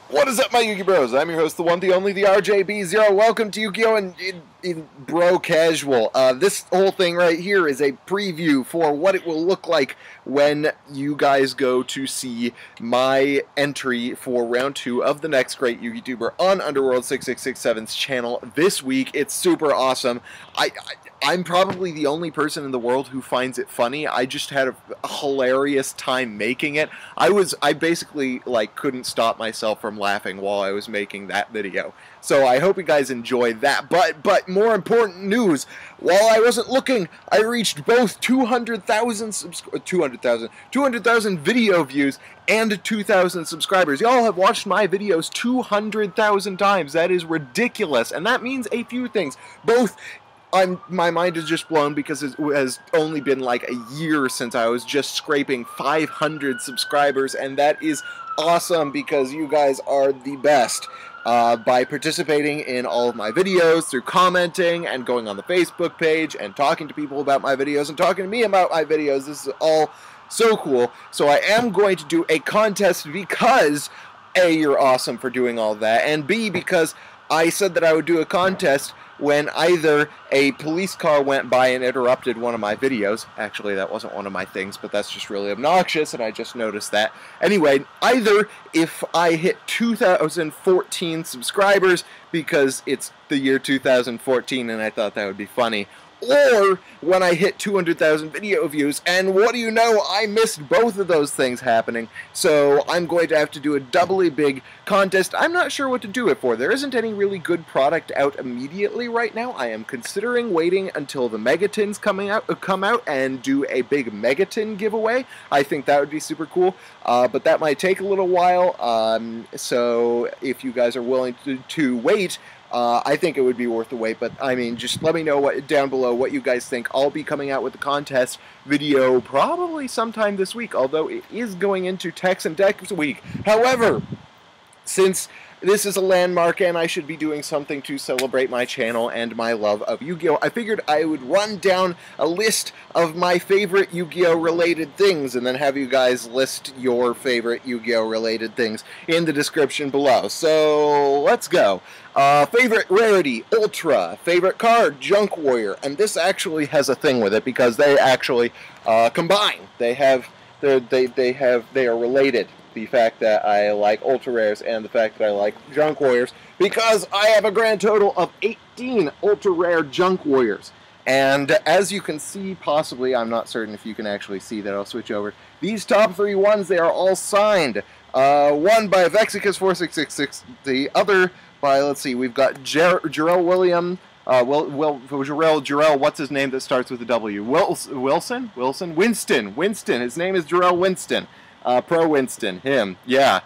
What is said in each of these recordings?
What is up, my Yu-Gi Bros? I'm your host, the one, the only, the RJB0. Welcome to Yu-Gi-Oh! in Bro Casual. This whole thing right here is a preview for what it will look like when you guys go to see my entry for round 2 of the next great Yu-Gi-Tuber on Underworld 6667's channel this week. It's super awesome. I'm probably the only person in the world who finds it funny. I just had a hilarious time making it. I basically couldn't stop myself from laughing while I was making that video. So I hope you guys enjoyed that. But more important news, while I wasn't looking, I reached both 200,000 video views and 2,000 subscribers. Y'all have watched my videos 200,000 times. That is ridiculous. And that means a few things. Both my mind is just blown because it has only been like a year since I was just scraping 500 subscribers, and that is awesome because you guys are the best. By participating in all of my videos, through commenting and going on the Facebook page and talking to people about my videos and talking to me about my videos. This is all so cool. So I am going to do a contest because A, you're awesome for doing all that, and B, because I said that I would do a contest when either a police car went by and interrupted one of my videos. Actually, that wasn't one of my things, but that's just really obnoxious, and I just noticed that. Anyway, either if I hit 2014 subscribers, because it's the year 2014 and I thought that would be funny, or when I hit 200,000 video views, and what do you know, I missed both of those things happening, so I'm going to have to do a doubly big contest. I'm not sure what to do it for. There isn't any really good product out immediately right now. I am considering waiting until the Megatins come out and do a big Megatin giveaway. I think that would be super cool, but that might take a little while, so if you guys are willing to wait, I think it would be worth the wait, but I mean, just let me know down below what you guys think. I'll be coming out with the contest video probably sometime this week, although it is going into Tex and Dex week. However, since this is a landmark and I should be doing something to celebrate my channel and my love of Yu-Gi-Oh! I figured I would run down a list of my favorite Yu-Gi-Oh! Related things and then have you guys list your favorite Yu-Gi-Oh! Related things in the description below. So, let's go. Favorite rarity, Ultra. Favorite card, Junk Warrior. And this actually has a thing with it because they actually combine. They are related. The fact that I like Ultra Rares and the fact that I like Junk Warriors, because I have a grand total of 18 Ultra Rare Junk Warriors. And as you can see, possibly, I'm not certain if you can actually see that, I'll switch over. These top 3 ones, they are all signed. One by Vexicus4666, the other by, let's see, we've got Jarrell William, Jarrell, what's his name that starts with a W? Winston, his name is Jarrell Winston. Pro Winston, him, yeah.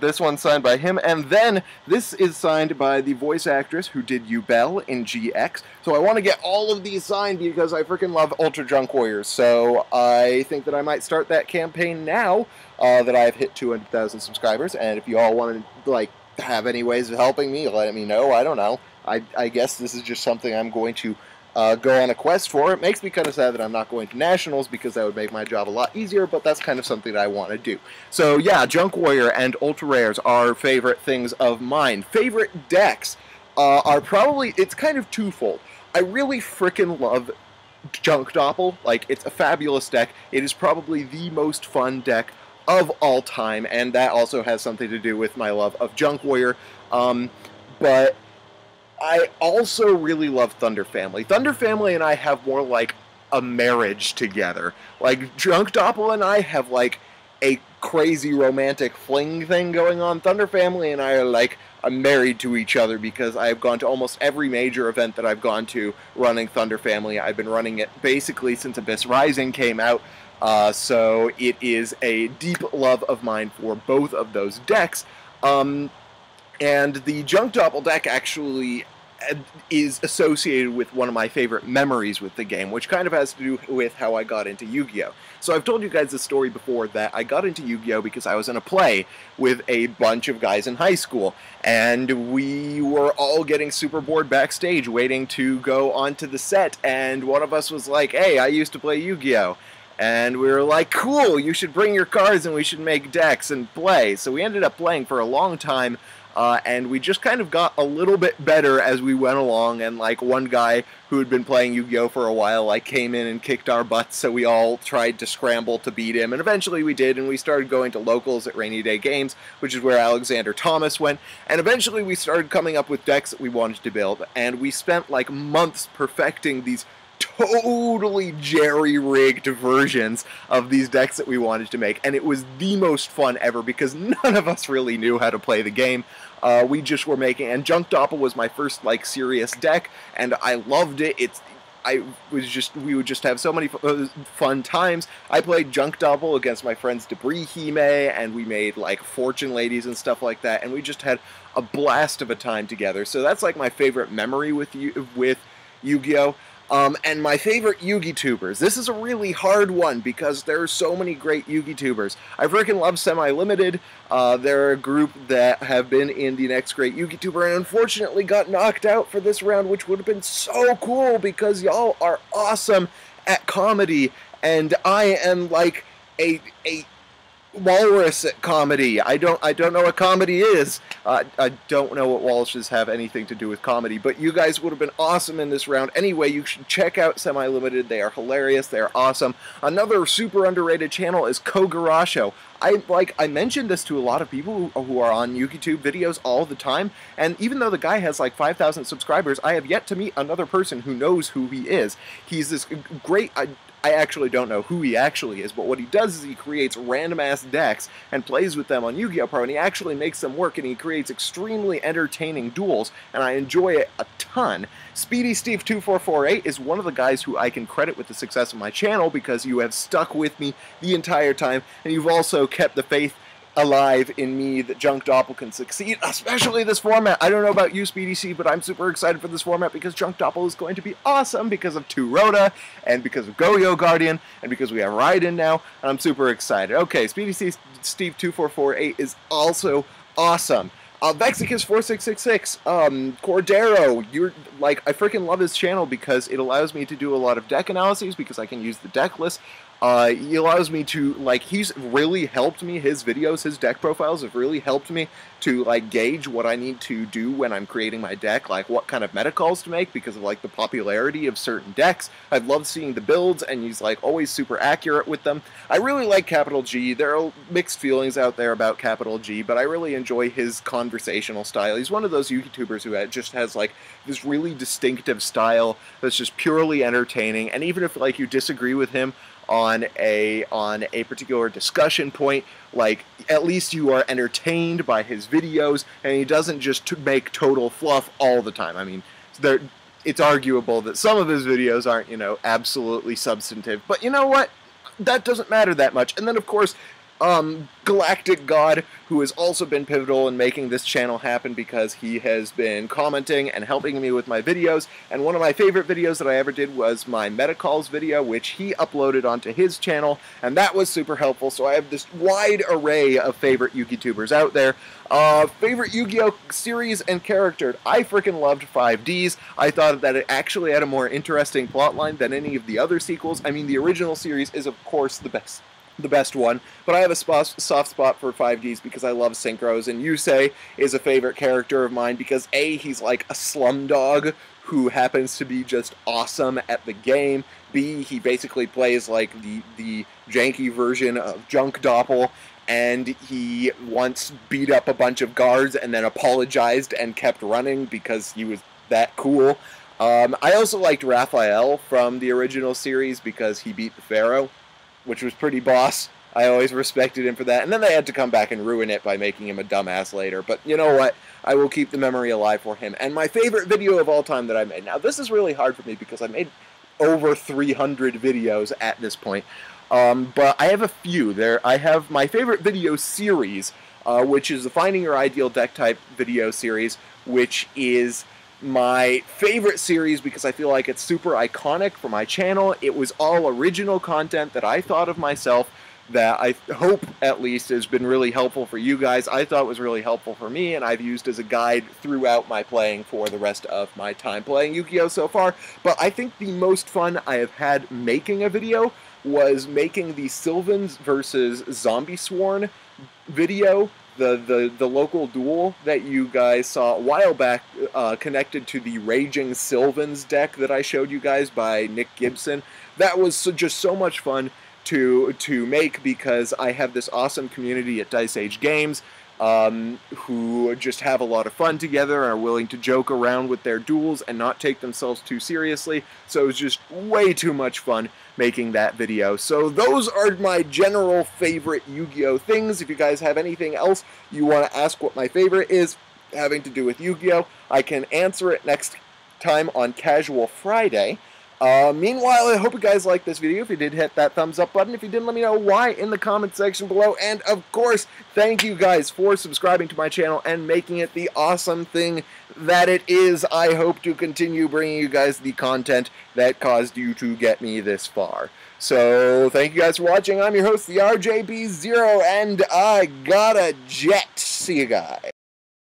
This one's signed by him, and then this is signed by the voice actress who did Yubel in GX. So I want to get all of these signed because I freaking love Ultra Junk Warriors. So I think that I might start that campaign now that I've hit 200,000 subscribers. And if you all want to have any ways of helping me, let me know. I don't know. I guess this is just something I'm going to go on a quest for. It makes me kind of sad that I'm not going to Nationals because that would make my job a lot easier, but that's kind of something that I want to do. So yeah, Junk Warrior and Ultra Rares are favorite things of mine. Favorite decks are probably, it's kind of twofold. I really frickin' love Junk Doppel. It's a fabulous deck. It is probably the most fun deck of all time, and that also has something to do with my love of Junk Warrior. But I also really love Thunder Family. Thunder Family and I have more like a marriage together. Junk Doppel and I have a crazy romantic fling thing going on. Thunder Family and I are married to each other because I have gone to almost every major event that I've gone to running Thunder Family. I've been running it basically since Abyss Rising came out. So it is a deep love of mine for both of those decks. And the Junk Doppel deck actually is associated with one of my favorite memories with the game, which kind of has to do with how I got into Yu-Gi-Oh! So I've told you guys the story before that I got into Yu-Gi-Oh! Because I was in a play with a bunch of guys in high school, and we were all getting super bored backstage waiting to go onto the set, and one of us was like, hey, I used to play Yu-Gi-Oh! And we were like, cool, you should bring your cards and we should make decks and play. So we ended up playing for a long time, and we just kind of got a little bit better as we went along, and like one guy who had been playing Yu-Gi-Oh! For a while like came in and kicked our butts, so we all tried to scramble to beat him, and eventually we did, and we started going to locals at Rainy Day Games, which is where Alexander Thomas went, and eventually we started coming up with decks that we wanted to build, and we spent like months perfecting these totally jerry-rigged versions of these decks that we wanted to make, and it was the most fun ever because none of us really knew how to play the game. We just were making, and Junk Doppel was my first like serious deck, and I loved it. We would just have so many fun times. I played Junk Doppel against my friends Debris Hime, and we made like Fortune Ladies and stuff like that, and we just had a blast of a time together. So that's like my favorite memory with Yu-Gi-Oh! And my favorite Yugi-tubers. This is a really hard one because there are so many great Yugi-tubers. I freaking love Semi-Limited. They're a group that have been in the Next Great Yugi-tuber and unfortunately got knocked out for this round, which would have been so cool because y'all are awesome at comedy, and I am like a walrus at comedy. I don't know what comedy is. I don't know what walruses have anything to do with comedy, but you guys would have been awesome in this round. Anyway, you should check out Semi-Limited. They are hilarious. They are awesome. Another super underrated channel is Kogurasho. I mentioned this to a lot of people who are on YugiTube videos all the time, and even though the guy has like 5,000 subscribers, I have yet to meet another person who knows who he is. He's this great... I actually don't know who he actually is, but what he does is he creates random-ass decks and plays with them on Yu-Gi-Oh! Pro, and he actually makes them work, and he creates extremely entertaining duels, and I enjoy it a ton. Speedy Steve 2448 is one of the guys who I can credit with the success of my channel because you have stuck with me the entire time, and you've also kept the faith alive in me that Junk Doppel can succeed, especially this format. I don't know about you, Speedy C, but I'm super excited for this format because Junk Doppel is going to be awesome because of 2 Rhoda, and because of Goyo Guardian, and because we have Raiden now, and I'm super excited. Okay, Speedy C Steve 2448 is also awesome. Vexicus 4666, Cordero, I freaking love his channel because it allows me to do a lot of deck analyses because I can use the deck list. He allows me to, he's really helped me, his videos, his deck profiles have really helped me to, gauge what I need to do when I'm creating my deck, what kind of meta calls to make because of, the popularity of certain decks. I've loved seeing the builds, and he's, always super accurate with them. I really like Capital G. There are mixed feelings out there about Capital G, but I really enjoy his conversational style. He's one of those YouTubers who just has, this really distinctive style that's just purely entertaining, and even if, you disagree with him on a particular discussion point, at least you are entertained by his videos, and he doesn't just make total fluff all the time. I mean, it's arguable that some of his videos aren't, absolutely substantive, but you know what? That doesn't matter that much. And then, of course, Galactic God, who has also been pivotal in making this channel happen because he has been commenting and helping me with my videos, and one of my favorite videos that I ever did was my Metacalls video, which he uploaded onto his channel, and that was super helpful. So I have this wide array of favorite Yugi-tubers out there. Favorite Yu-Gi-Oh! Series and character. I freaking loved 5Ds. I thought that it actually had a more interesting plotline than any of the other sequels. I mean, the original series is, of course, the best one, but I have a soft spot for 5Ds because I love Synchros, and Yusei is a favorite character of mine because A, he's like a slumdog who happens to be just awesome at the game, B, he basically plays the janky version of Junk Doppel, and he once beat up a bunch of guards and then apologized and kept running because he was that cool. I also liked Raphael from the original series because he beat the Pharaoh, which was pretty boss. I always respected him for that. And then they had to come back and ruin it by making him a dumbass later. But you know what? I will keep the memory alive for him. And my favorite video of all time that I made. Now, this is really hard for me because I made over 300 videos at this point. But I have a few. I have my favorite video series, which is the Finding Your Ideal Deck Type video series, which is my favorite series because I feel like it's super iconic for my channel. It was all original content that I thought of myself that I hope, at least, has been really helpful for you guys. I thought it was really helpful for me, and I've used as a guide throughout my playing for the rest of my time playing Yu-Gi-Oh! So far. But I think the most fun I have had making a video was making the Sylvans versus Zombie Sworn video, the local duel that you guys saw a while back, connected to the Raging Sylvans deck that I showed you guys by Nick Gibson. That was just so much fun to make, because I have this awesome community at Dice Age Games who just have a lot of fun together and are willing to joke around with their duels and not take themselves too seriously. So it was just way too much fun making that video. So those are my general favorite Yu-Gi-Oh things. If you guys have anything else you want to ask what my favorite is having to do with Yu-Gi-Oh, I can answer it next time on Casual Friday. Meanwhile, I hope you guys liked this video. If you did, hit that thumbs up button. If you didn't, let me know why in the comment section below. And, of course, thank you guys for subscribing to my channel and making it the awesome thing that it is. I hope to continue bringing you guys the content that caused you to get me this far. So, thank you guys for watching. I'm your host, the RJB0, and I got a jet. See you guys.